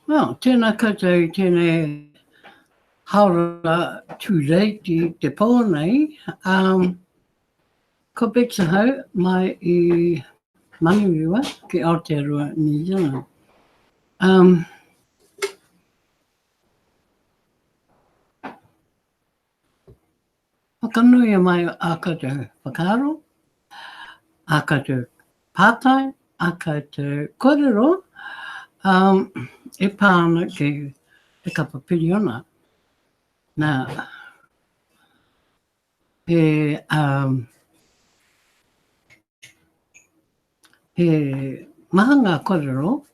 Well, tēnā koutou tēnei haora tūrei te pō nei. Ko Bexa hau mai I Manurewa ki Aotearoa, New Zealand. Whakanuia mai a koutou whakaaro, a koutou pātai, a koutou kōrero, e pāna ke te kapa piriona. Nā, he maha ngā kōrero,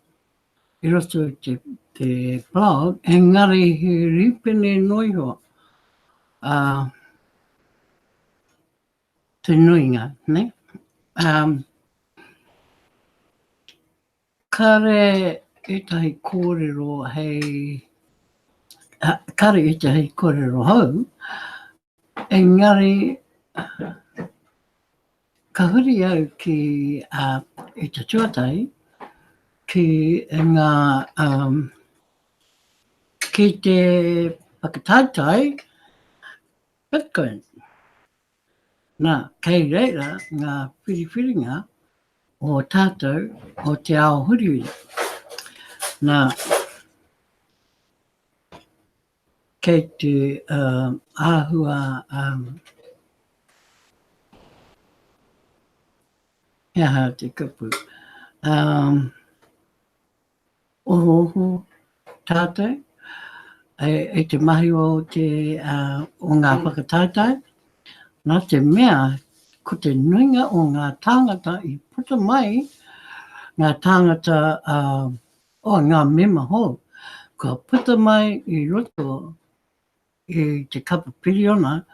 I roto I te blog, engari he ripene noiho te nuinga, ne? Kare e tahi kōrero hei, kare e tahi kōrero hau, engari ka huri au ki I te tuatai, ki ngā, ki te whakataitai, Bitcoin. Nā, kei reira ngā whiriwhiringa o tātou o te ao huriwi. Nā, kei te āhua, hea te kupu, oho tātou, e te mahi o te o ngā whakataitai, nā te mea ko te nuinga o ngā tāngata I puta mai, ngā tāngata ngā mema hou, ko puta mai I roto I te kapa piriona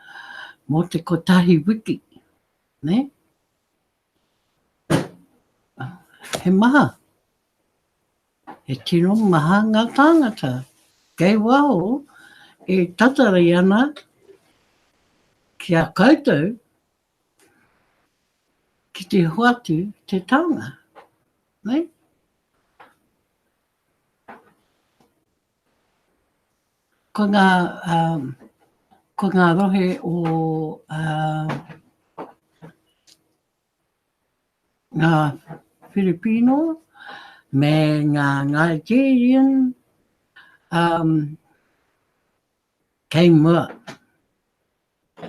mo te kotahi wiki, ne? He maha. He tino maha ngā tāngata. Kei waho e tatari ana ki a koutou ki te hoatu te taonga, ne? Ko ngā rohe o ngā Filipino me ngā Nigerian kei mua.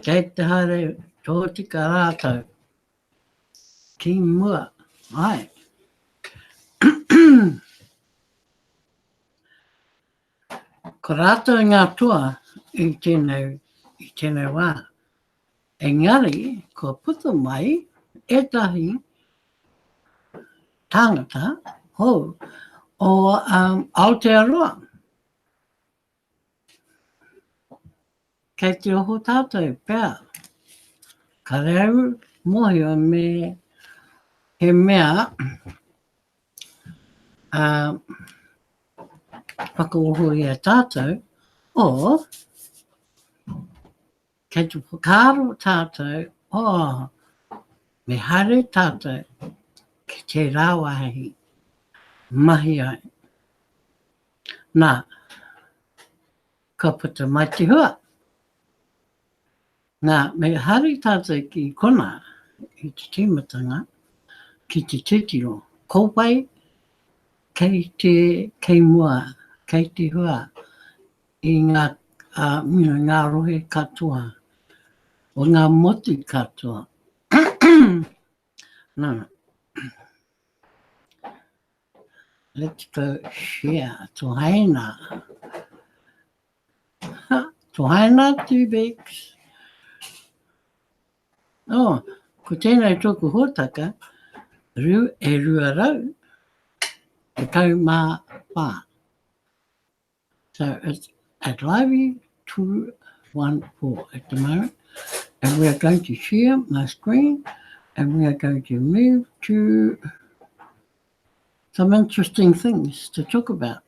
Kei te haere tō tika rātou. Ki mua. Ai. Ko rātou ngā tua I tēnei wā. Engari, ko puta mai, etahi tāngata hou o Aotearoa. Kei te oho tātou pēr. Ka reu mohio me he mea whakaoho I a tātou o kei te whakaaro tātou me hare tātou ki te rāwahi mahi ai. Nā, ka puta mai te hua. Nā, me hare tātou ki kona I te timatanga ki te titiro. Kōpai kei mua, kei te hua I ngā rohe katoa o ngā moti katoa. No. Let's go share. Tohaina. Tohaina two weeks. Oh, ko tēnei tōku hōtaka, rua rau, te tau mā pā. So it's at Livey 214 at the moment. And we are going to share my screen and we are going to move to some interesting things to talk about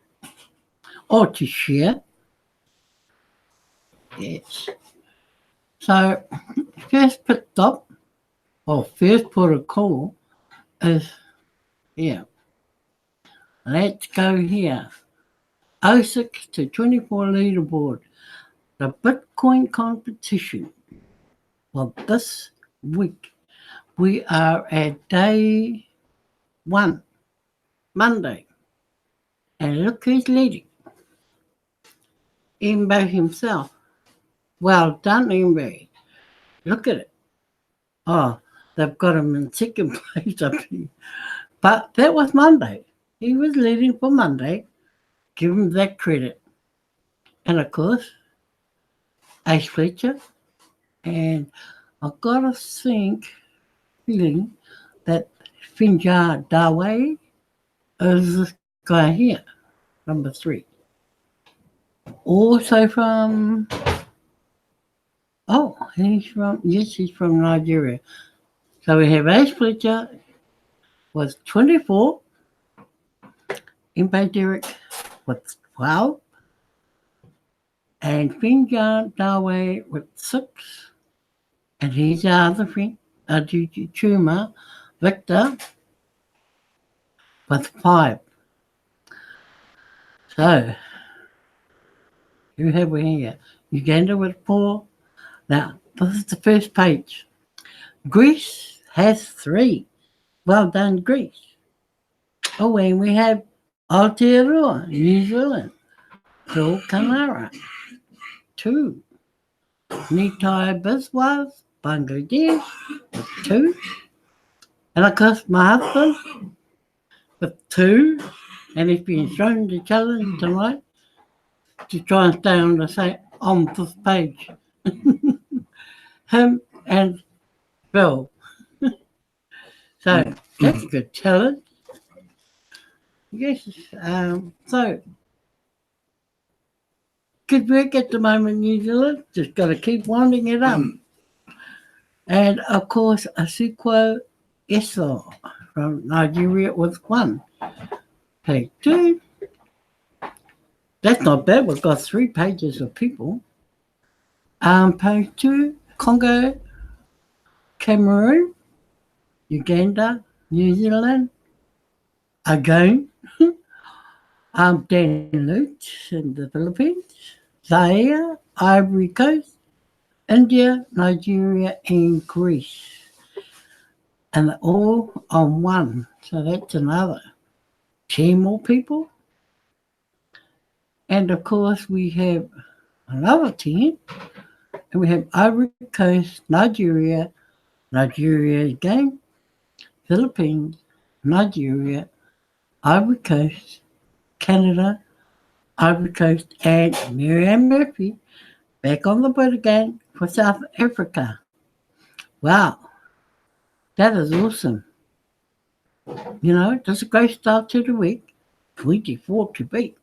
or to share. Yes. So first pit stop or first port of call is here. Let's go here. 06 to 24 leaderboard, the Bitcoin competition. Well, this week we are at day 1, Monday. And look who's leading. Imbe himself. Well done, Imbe. Look at it. Oh, they've got him in second place up here. But that was Monday. He was leading for Monday. Give him that credit. And of course, Ace Fletcher. And I've got a feeling that Finjar Dawe is this guy here, number 3. Also he's from Nigeria. So we have Ace Fletcher was 24, Imbe Derek with 12, and Finjar Dawe with 6, and his other friend, Chuma Victor, with 5. So, who have we here? Uganda with 4. Now, this is the first page. Greece has 3. Well done, Greece. Oh, and we have Aotearoa, New Zealand. Phil Kamara, 2. Nitai Biswas, Bangladesh, with 2. And of course, my husband with 2. And he's been shown the challenge tonight to try and stay on this page. Him and Bill. So that's a good challenge. Yes. So good work at the moment, New Zealand. Just got to keep winding it up. And of course, Asukwo Eso from Nigeria with 1. Page 2. That's not bad. We've got 3 pages of people. Page 2, Congo, Cameroon, Uganda, New Zealand, again. Dan Lutz in the Philippines, Zaire, Ivory Coast, India, Nigeria, and Greece. And they're all on 1. So that's another 10 more people. And of course, we have another 10. And we have Ivory Coast, Nigeria again, Philippines, Nigeria, Ivory Coast, Canada, Ivory Coast, and Marianne Murphy back on the boat again for South Africa. Wow, that is awesome. You know, that's a great start to the week. 24 to beat.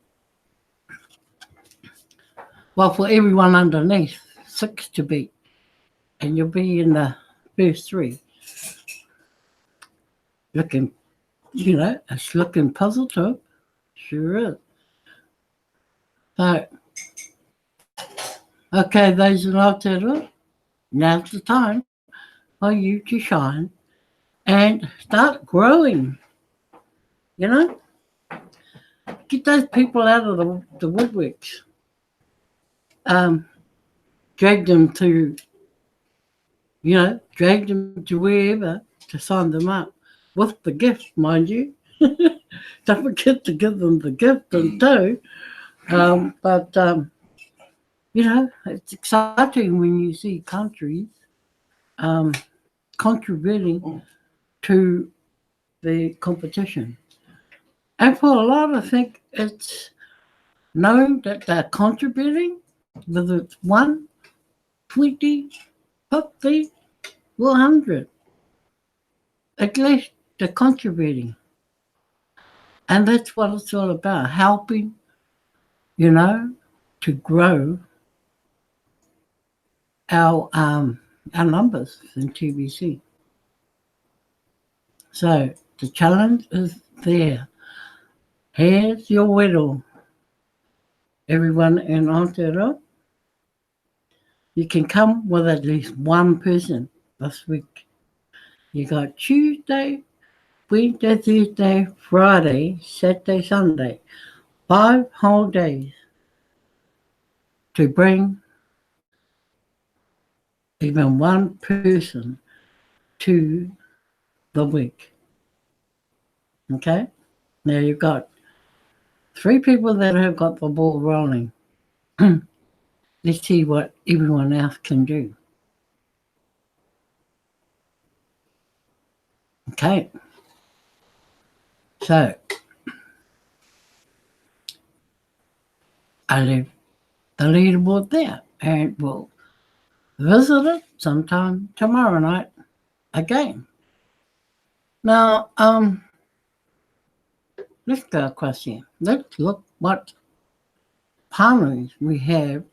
Well, for everyone underneath, 6 to beat. And you'll be in the first 3. Looking, it's looking positive. Sure is. So, okay, those in Aotearoa, now's the time for you to shine and start growing. You know? Get those people out of the woodworks. Drag them to wherever to sign them up with the gift, mind you. Don't forget to give them the gift and too. It's exciting when you see countries contributing to the competition. And for a lot, I think it's known that they're contributing, whether it's 1, 20, 50, 100. At least they're contributing. And that's what it's all about, helping, to grow our numbers in TBC. So the challenge is there. Here's your whittle. Everyone in Aotearoa, you can come with at least 1 person this week. You got Tuesday, Wednesday, Thursday, Friday, Saturday, Sunday. 5 whole days to bring even one person to the week. Okay? Now you've got 3 people that have got the ball rolling. Let's see what everyone else can do. Okay. So I leave the leaderboard there and we'll visit it sometime tomorrow night again. Now, let's go across here. Let's look what pānui we have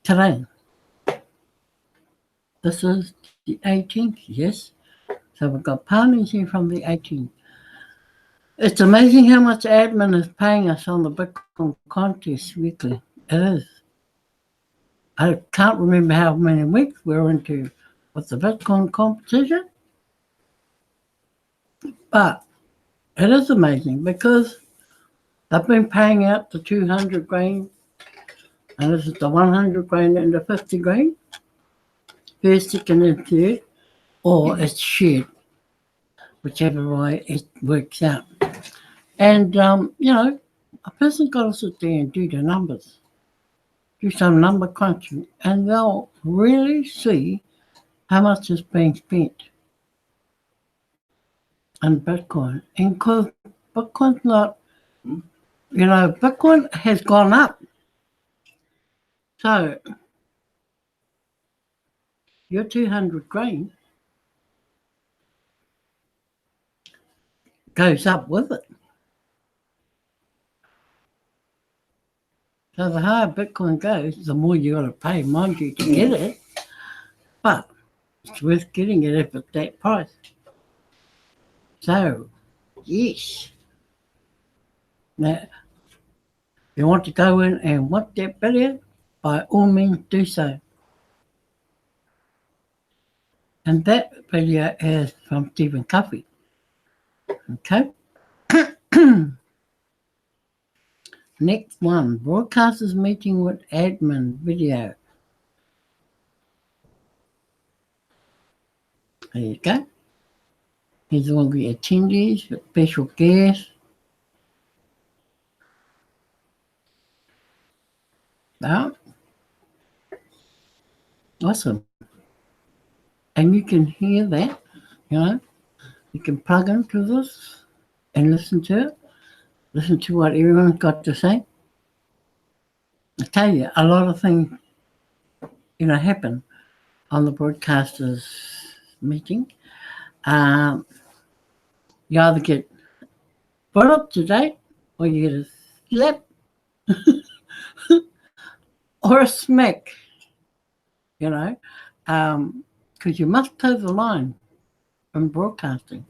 today. This is the 18th, yes. So we've got pānui here from the 18th. It's amazing how much admin is paying us on the Bitcoin contest weekly. It is. I can't remember how many weeks we're into with the Bitcoin competition, but it is amazing because they've been paying out the 200 grain, and this is the 100 grain and the 50 grain, first, second, and third, or it's shared, whichever way it works out. And, a person's got to sit there and do the numbers, do some number crunching, and they'll really see how much is being spent on Bitcoin. And because Bitcoin's not, Bitcoin has gone up. So your 200 grain goes up with it. So the higher Bitcoin goes, the more you got to pay, mind you, to get it. But it's worth getting it if it's that price. So, yes. Now, if you want to go in and watch that video, by all means do so. And that video is from Stephen Covey. Okay? Next one, broadcasters meeting with admin video. There you go. Here's all the attendees, special guests. Oh, awesome. And you can hear that, you can plug into this and listen to it, listen to what everyone's got to say. I tell you, a lot of things, happen on the broadcasters meeting. You either get brought up to date or you get a slap or a smack, because you must toe the line in broadcasting.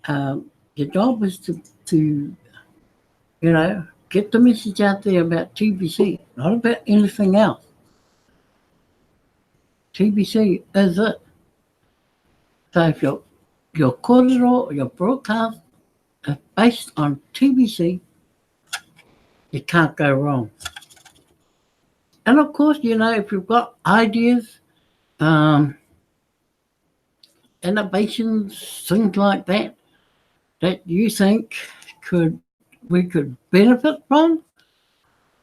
Your job is to get the message out there about TBC, not about anything else. TBC is it. So if your kōrero or your broadcast is based on TBC, you can't go wrong. And of course, if you've got ideas, innovations, things like that you think we could benefit from,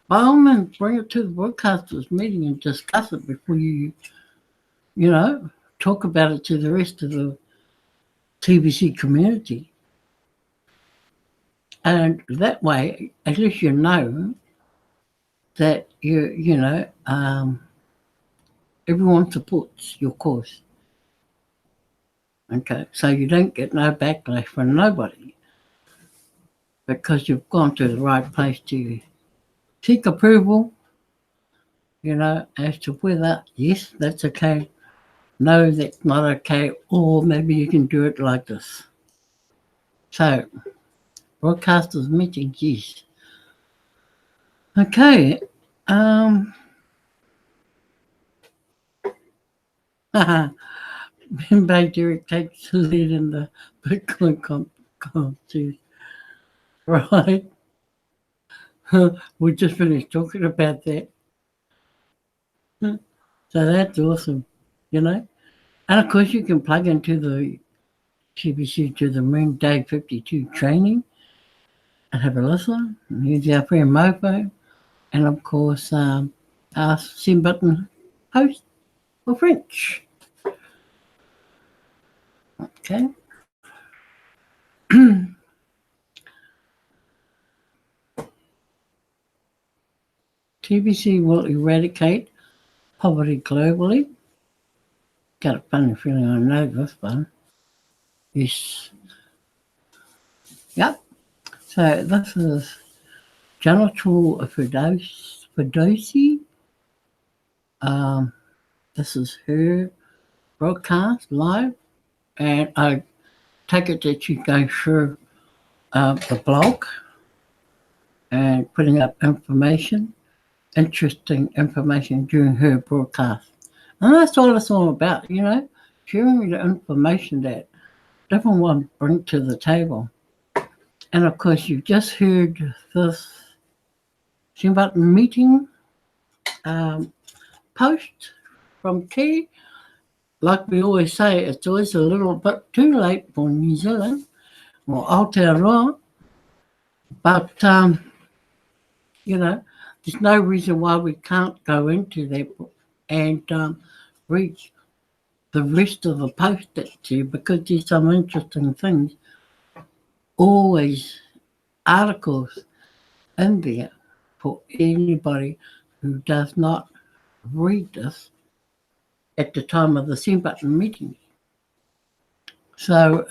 by all means, bring it to the broadcasters meeting and discuss it before you talk about it to the rest of the TBC community. And that way, at least you know that everyone supports your cause. Okay, so you don't get no backlash from nobody because you've gone to the right place to seek approval, as to whether, yes, that's okay, no, that's not okay, or maybe you can do it like this. So, broadcasters meeting, yes. Okay, Ben Bay Derek takes the lead in the Bitcoin contest. right? We just finished talking about that. So that's awesome, you know. And of course, you can plug into the TBC to the Moon Day 52 training and have a listen. Use our friend Mofo. And of course, our send button host for French. Okay. TBC will eradicate poverty globally. Got a funny feeling I know this one. Yes. Yep. So this is Genital Fidosi. This is her broadcast live, and I take it that you go through the blog and putting up information, interesting information during her broadcast. And that's all it's all about, you know, sharing the information that different ones bring to the table. And of course, you just heard this Simbat meeting post from Key. Like we always say, it's always a little bit too late for New Zealand or Aotearoa. But, you know, there's no reason why we can't go into that and read the rest of the post actually, because there's some interesting things. Always articles in there for anybody who does not read this at the time of the send button meetings. So,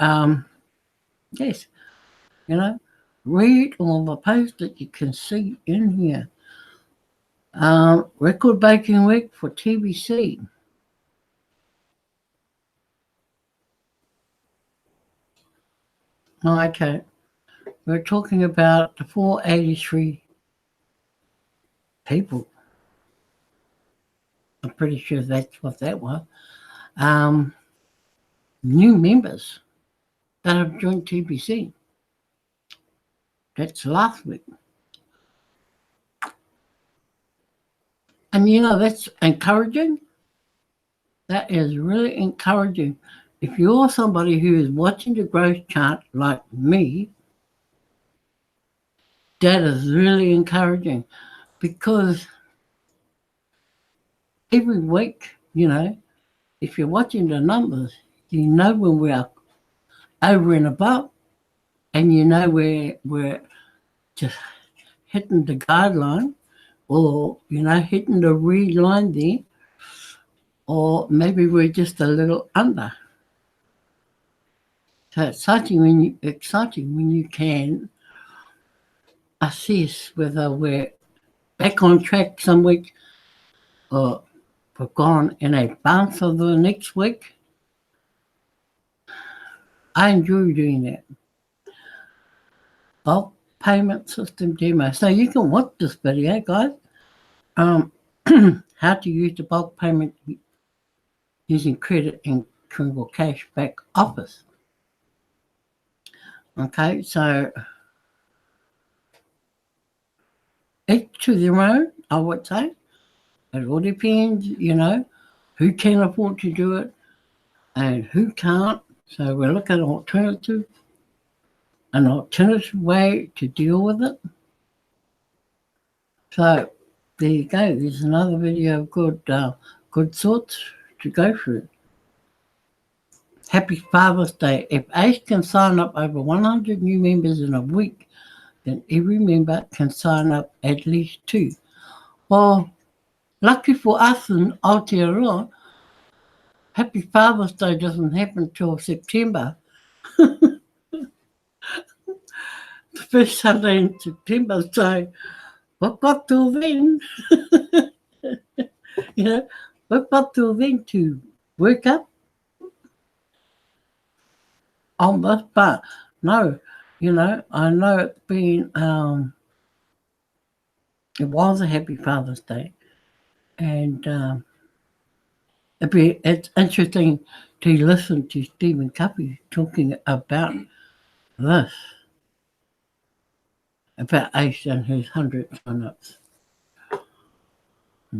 yes, you know, read all the posts that you can see in here. Record Baking Week for TBC. Okay, we're talking about the 483 people. I'm pretty sure that's what that was. New members that have joined TBC. That's last week. And you know, that's encouraging. That is really encouraging. If you're somebody who is watching the growth chart like me, that is really encouraging because every week, you know, if you're watching the numbers, you know when we're over and above and you know we're just hitting the guideline or, you know, hitting the red line there, or maybe we're just a little under. So it's exciting when you can assess whether we're back on track some week or we've gone in advance of the next week. I enjoy doing that. Bulk payment system demo. So you can watch this video, guys. How to use the bulk payment using credit and Tringle Cash back office. Okay, so each to their own, I would say. It all depends, you know, who can afford to do it and who can't. So we're looking at an alternative way to deal with it. So there you go. There's another video of good thoughts to go through. Happy Father's Day. If ACE can sign up over 100 new members in a week, then every member can sign up at least 2. Well, lucky for us in Aotearoa, Happy Father's Day doesn't happen till September. The first Sunday in September, so we've got till then. You know, we've got till then to work up on this, but no, you know, I know it's been, it was a Happy Father's Day, and it's interesting to listen to Stephen Cuppy talking about this. about Asian has 100 sign-ups.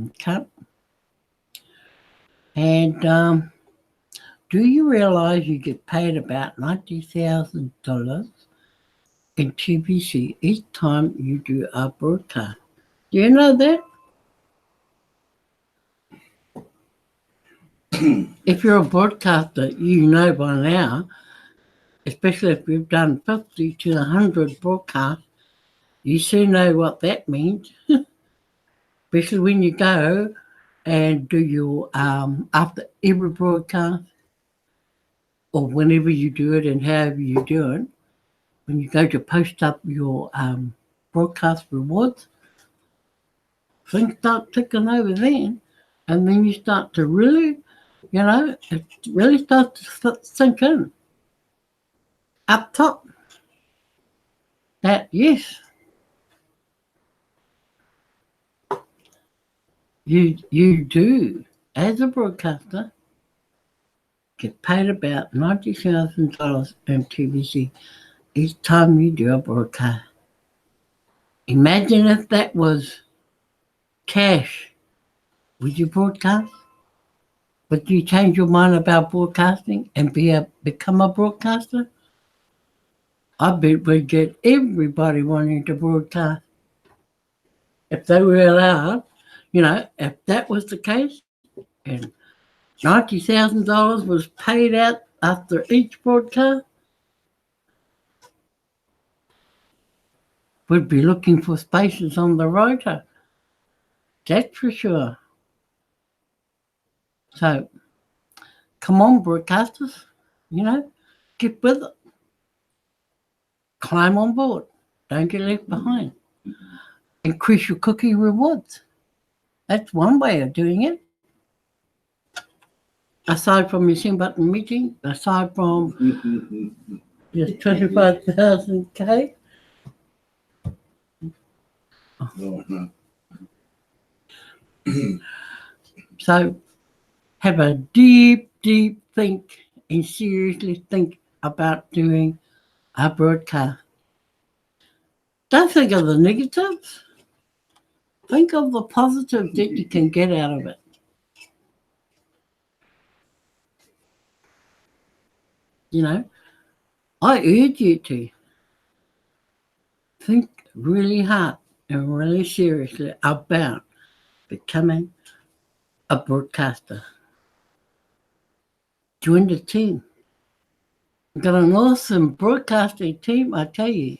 Okay. And do you realise you get paid about $90,000 in TBC each time you do a broadcast? Do you know that? If you're a broadcaster, you know by now, especially if you've done 50 to 100 broadcasts, you soon know what that means. Especially when you go and do your, after every broadcast, or whenever you do it and however you do it, when you go to post up your broadcast rewards, things start ticking over then, and then you start to really, it really starts to sink in up top that yes, you do as a broadcaster get paid about $90,000 in TVC each time you do a broadcast. Imagine if that was cash. Would you broadcast? Would you change your mind about broadcasting and become a broadcaster? I bet we'd get everybody wanting to broadcast. If they were allowed, if that was the case, and $90,000 was paid out after each broadcast, we'd be looking for spaces on the rota. That's for sure. So, come on, broadcasters, get with it. Climb on board. Don't get left behind. Increase your cookie rewards. That's one way of doing it. Aside from your sing button meeting, aside from just 25,000K. So have a deep, deep think and seriously think about doing a broadcast. Don't think of the negatives. Think of the positive that you can get out of it. I urge you to think really hard and really seriously about becoming a broadcaster. Join the team. We've got an awesome broadcasting team, I tell you.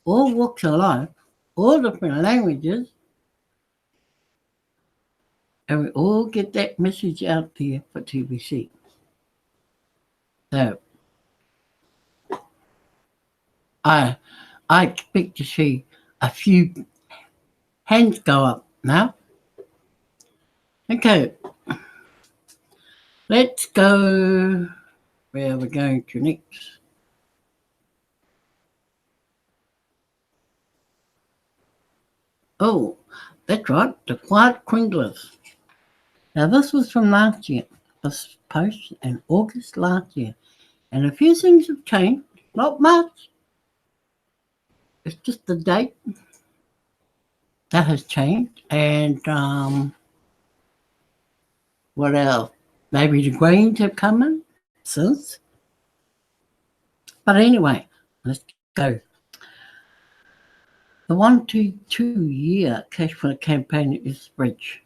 All walks of life, all different languages, and we all get that message out there for TBC. So I expect to see a few hands go up now. Okay, let's go where we're going to next. Oh, that's right, the Quiet Cringlers. Now this was from last year. This post in August last year. And a few things have changed, not much. It's just the date that has changed. And what else? Maybe the grains have come in since. But anyway, let's go. The 1 to 2 year cash flow campaign is bridge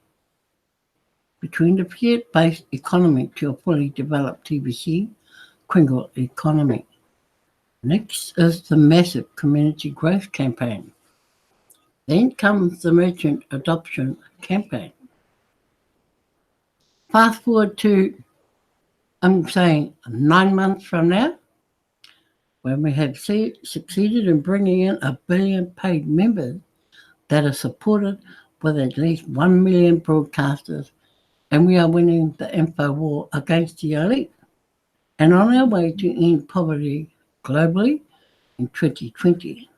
between the fiat-based economy to a fully developed TBC Kringle economy. Next is the massive community growth campaign. Then comes the merchant adoption campaign. Fast forward to, I'm saying 9 months from now, when we have succeeded in bringing in 1 billion paid members that are supported with at least 1 million broadcasters, and we are winning the info war against the elite, and on our way to end poverty globally in 2020.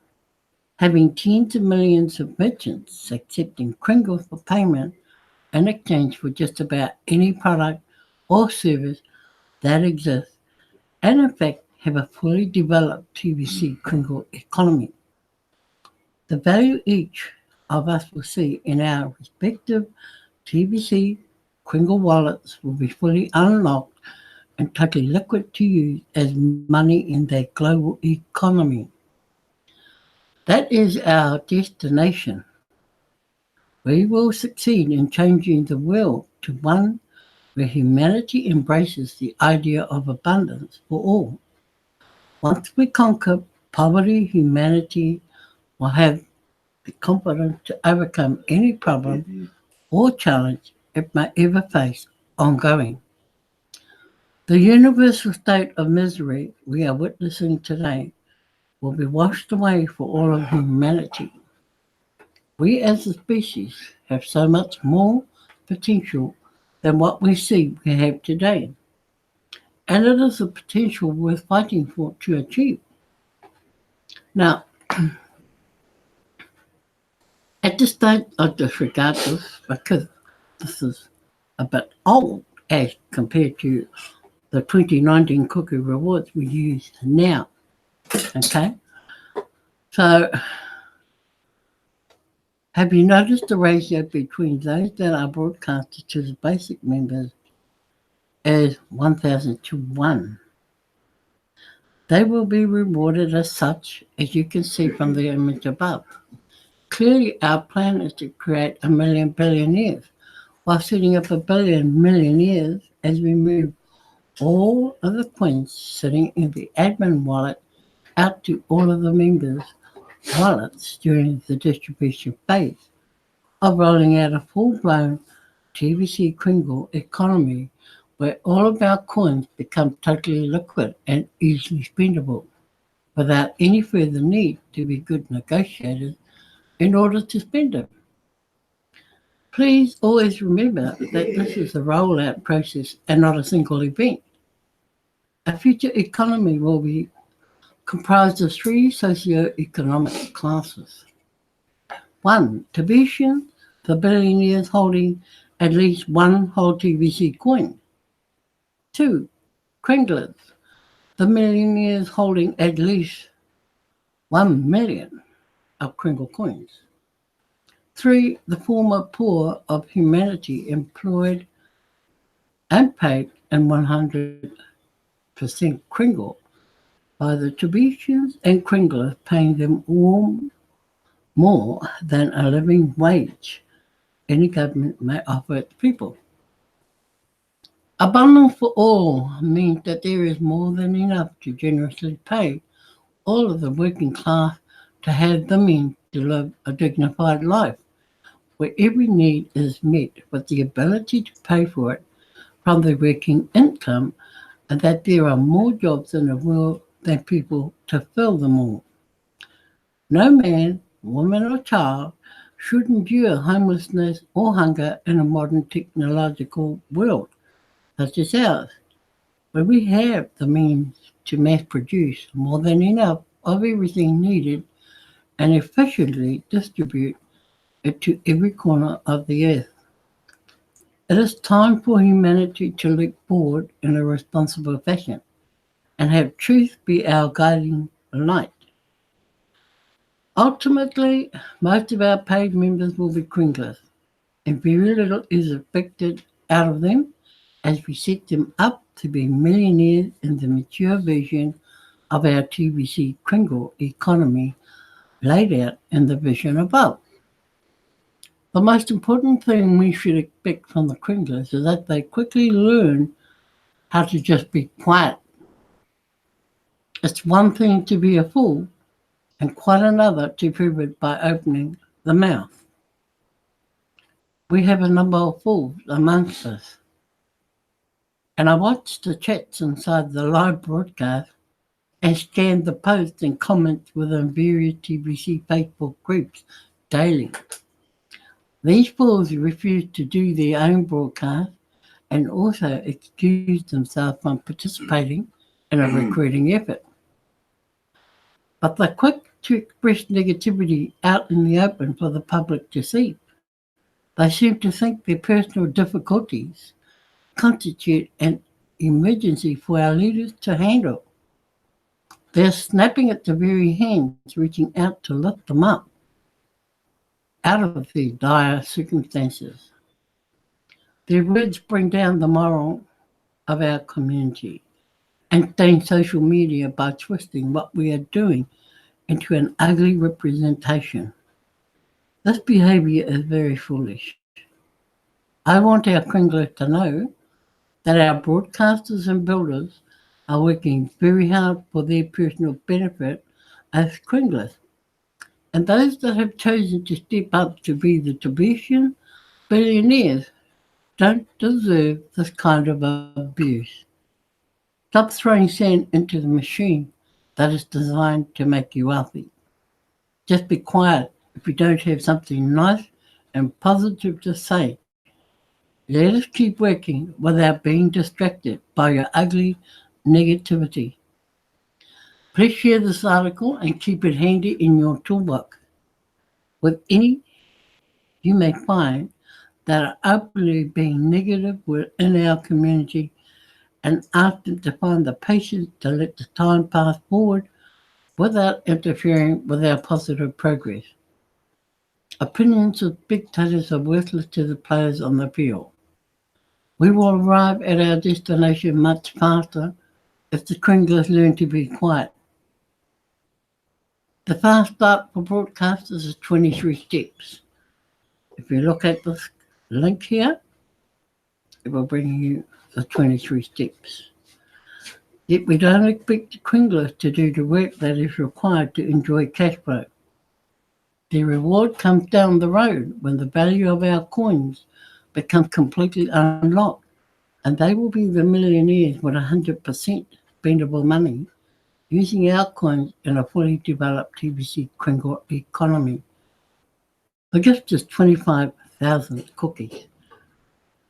Having tens of millions of merchants accepting Kringle for payment in exchange for just about any product or service that exists, and in fact have a fully developed TBC Kringle economy. The value each of us will see in our respective TBC Kringle wallets will be fully unlocked and totally liquid to use as money in their global economy. That is our destination. We will succeed in changing the world to one where humanity embraces the idea of abundance for all. Once we conquer poverty, humanity will have the confidence to overcome any problem or challenge it may ever face ongoing. The universal state of misery we are witnessing today will be washed away for all of humanity. We as a species have so much more potential than what we see we have today, and it is a potential worth fighting for to achieve. Now, at this stage, I disregard this because this is a bit old as compared to the 2019 cookie rewards we use now. Okay, so have you noticed the ratio between those that are broadcasted to the basic members as 1,000 to 1? They will be rewarded as such, as you can see from the image above. Clearly, our plan is to create a million billionaires while setting up a billion millionaires as we move all of the coins sitting in the admin wallet out to all of the members' wallets during the distribution phase of rolling out a full-blown TVC Kringle economy where all of our coins become totally liquid and easily spendable without any further need to be good negotiators in order to spend them. Please always remember that this is a rollout process and not a single event. A future economy will be comprised of three socio-economic classes. One, Tibetan, the billionaires holding at least one whole TVC coin. Two, Kringlers, the millionaires holding at least 1 million of Kringle coins. Three, the former poor of humanity employed and paid in 100% Kringle by the Tibetans and Kringlers, paying them all more than a living wage any government may offer its people. Abundance for all means that there is more than enough to generously pay all of the working class to have the means to live a dignified life, where every need is met with the ability to pay for it from their working income, and that there are more jobs in the world than people to fill them all. No man, woman or child should endure homelessness or hunger in a modern technological world such as ours, where we have the means to mass produce more than enough of everything needed and efficiently distribute it to every corner of the earth. It is time for humanity to look forward in a responsible fashion and have truth be our guiding light. Ultimately, most of our paid members will be Kringlers, and very little is expected out of them as we set them up to be millionaires in the mature version of our TVC Kringle economy laid out in the vision above. The most important thing we should expect from the Kringlers is that they quickly learn how to just be quiet. It's one thing to be a fool and quite another to prove it by opening the mouth. We have a number of fools amongst us. And I watched the chats inside the live broadcast and scanned the posts and comments within various TBC Facebook groups daily. These fools refused to do their own broadcast and also excused themselves from participating in a recruiting effort. But they're quick to express negativity out in the open for the public to see. They seem to think their personal difficulties constitute an emergency for our leaders to handle. They're snapping at the very hands reaching out to lift them up out of these dire circumstances. Their words bring down the moral of our community and stain social media by twisting what we are doing into an ugly representation. This behaviour is very foolish. I want our Kringlers to know that our broadcasters and builders are working very hard for their personal benefit as Kringlers. And those that have chosen to step up to be the Tibetan billionaires don't deserve this kind of abuse. Stop throwing sand into the machine that is designed to make you wealthy. Just be quiet if you don't have something nice and positive to say. Let us keep working without being distracted by your ugly negativity. Please share this article and keep it handy in your toolbox. With any you may find that are openly being negative within our community, and ask them to find the patience to let the time pass forward without interfering with our positive progress. Opinions of spectators are worthless to the players on the field. We will arrive at our destination much faster if the Kringlers learn to be quiet. The fast start for broadcasters is 23 steps. If you look at this link here, it will bring you the 23 steps. Yet we don't expect the Kringlers to do the work that is required to enjoy cash flow. The reward comes down the road when the value of our coins becomes completely unlocked, and they will be the millionaires with 100% spendable money using our coins in a fully developed TBC Kringle economy. The gift is 25,000 cookies,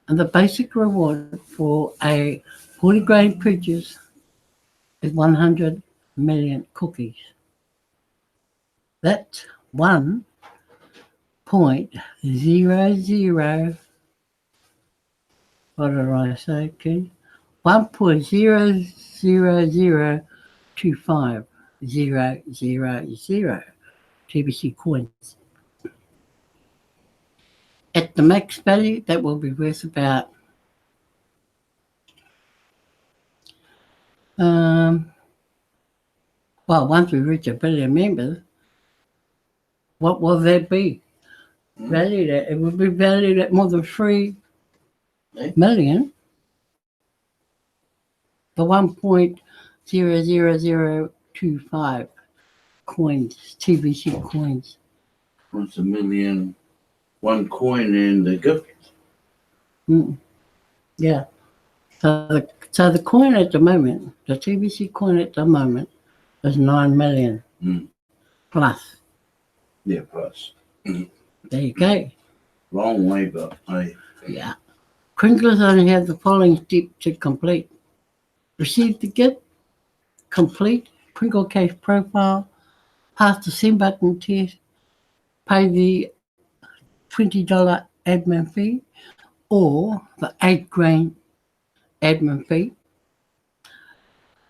and the basic reward for a 40-grain purchase is 100 million cookies. That's 1.00, what did I say, Ken? 1.0025,000 TBC coins. At the max value, that will be worth about once we reach 1 billion members, what will that be? Valued at? It would be valued at more than 3 million. The 1.00025 coins, TBC coins. What's a million? One coin in the gift. Yeah. So the coin at the moment, the TBC coin at the moment, is 9 million plus. Yeah, plus. There you go. Long way, but Yeah. Kringlers only have the following step to complete. Receive the gift, complete Kringle Cash profile, pass the send button test, pay the $20 admin fee or the 8-grain admin fee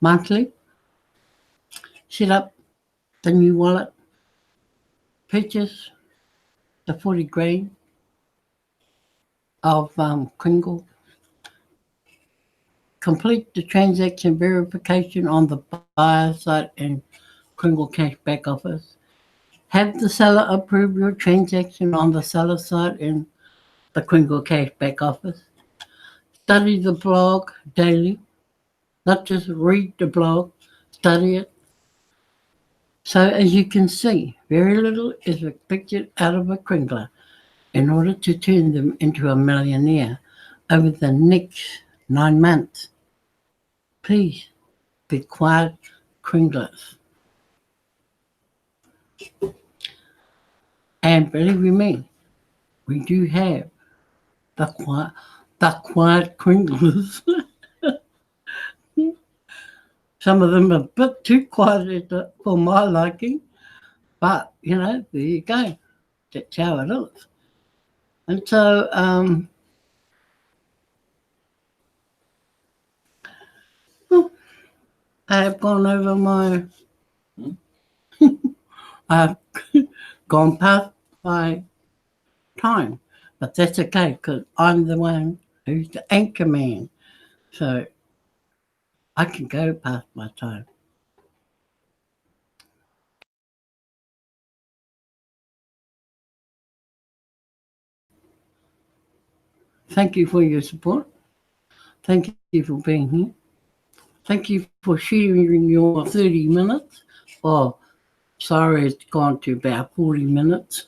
monthly, set up the new wallet, purchase the 40 grain of Kringle, complete the transaction verification on the buyer site and Kringle Cash back office, have the seller approve your transaction on the seller site and the Kringle Cash back office, study the blog daily, not just read the blog, study it. So as you can see, very little is expected out of a Kringler in order to turn them into a millionaire over the next 9 months. Please be quiet, Kringlers. And believe me, we do have the quiet Kringlers. Some of them are a bit too quiet for my liking, but there you go. That's how it is. And so, I have gone over I've gone past my time. But that's okay, because I'm the one who's the anchor man. So I can go past my time. Thank you for your support. Thank you for being here. Thank you for sharing your 30 minutes. Oh, sorry, it's gone to about 40 minutes.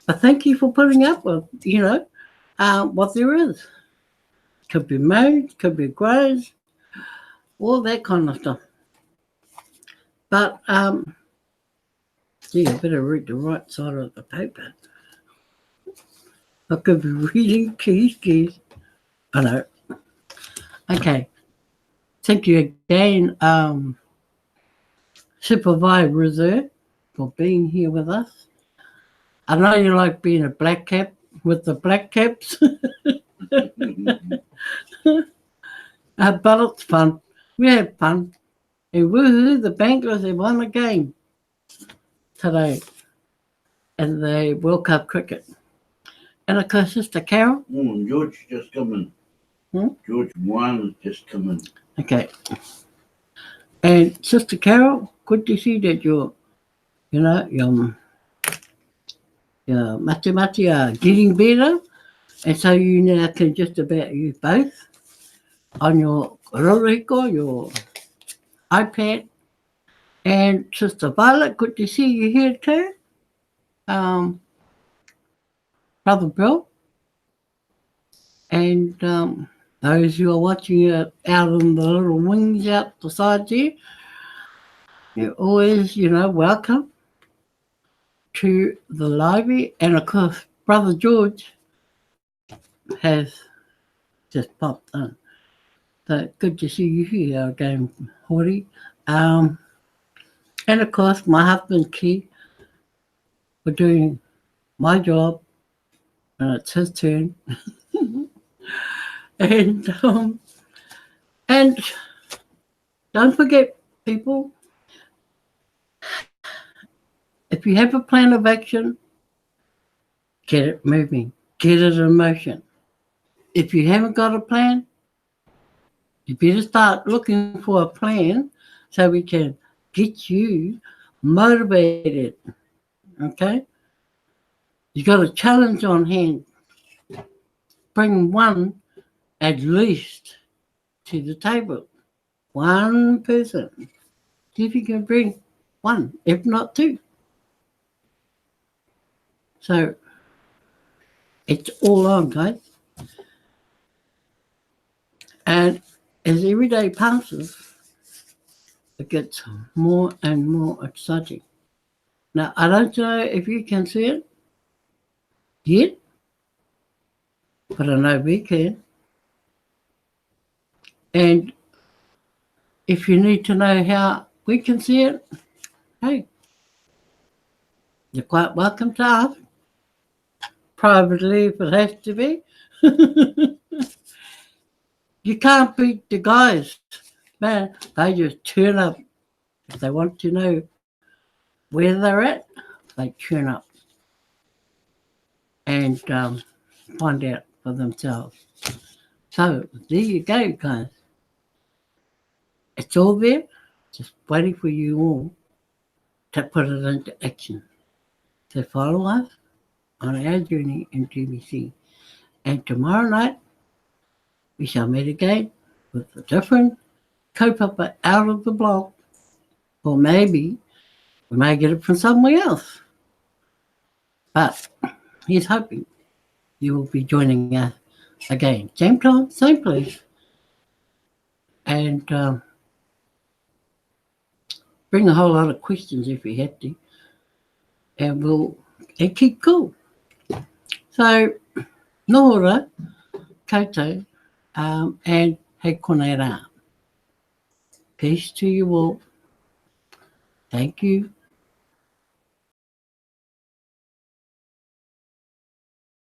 But thank you for putting up with, what there is. Could be moans, could be grows, all that kind of stuff. But, gee, I better read the right side of the paper. I could be reading keys. I know. Okay. Thank you again, Supervisor Reserve, for being here with us. I know you like being a black cap with the black caps, but it's fun. We had fun. And woohoo, the Banglers have won the game today in the World Cup cricket. And of course, Sister Carol. George just come in. George 1 has just come in. Okay. And Sister Carol, good to see that your mati are getting better. And so you now can just about use both on your roriko, your iPad. And Sister Violet, good to see you here too. Brother Bill. And those who are watching it out on the little wings out the side there, you're always, welcome to the library. And of course, Brother George has just popped on. So good to see you here again, Hori. And of course, my husband, Keith, for doing my job, and it's his turn. And don't forget, people, if you have a plan of action, get it moving, get it in motion. If you haven't got a plan, you better start looking for a plan so we can get you motivated. Okay? You got a challenge on hand. Bring one at least to the table. One person. See if you can bring one, if not two. So it's all on, guys. And as every day passes, it gets more and more exciting. Now, I don't know if you can see it yet, but I know we can. And if you need to know how we can see it, hey, you're quite welcome to ask. Privately, if it has to be. You can't beat the guys, man. They just turn up. If they want to know where they're at, they turn up and find out for themselves. So there you go, guys. It's all there, just waiting for you all to put it into action. So follow us on our journey in TBC. And tomorrow night, we shall meet again with a different kaupapa out of the block. Or maybe we may get it from somewhere else. But he's hoping you will be joining us again. Same time, same place. And bring a whole lot of questions if you have to. And we'll keep cool. So, Nora, koutou, and he kone rā. Peace to you all. Thank you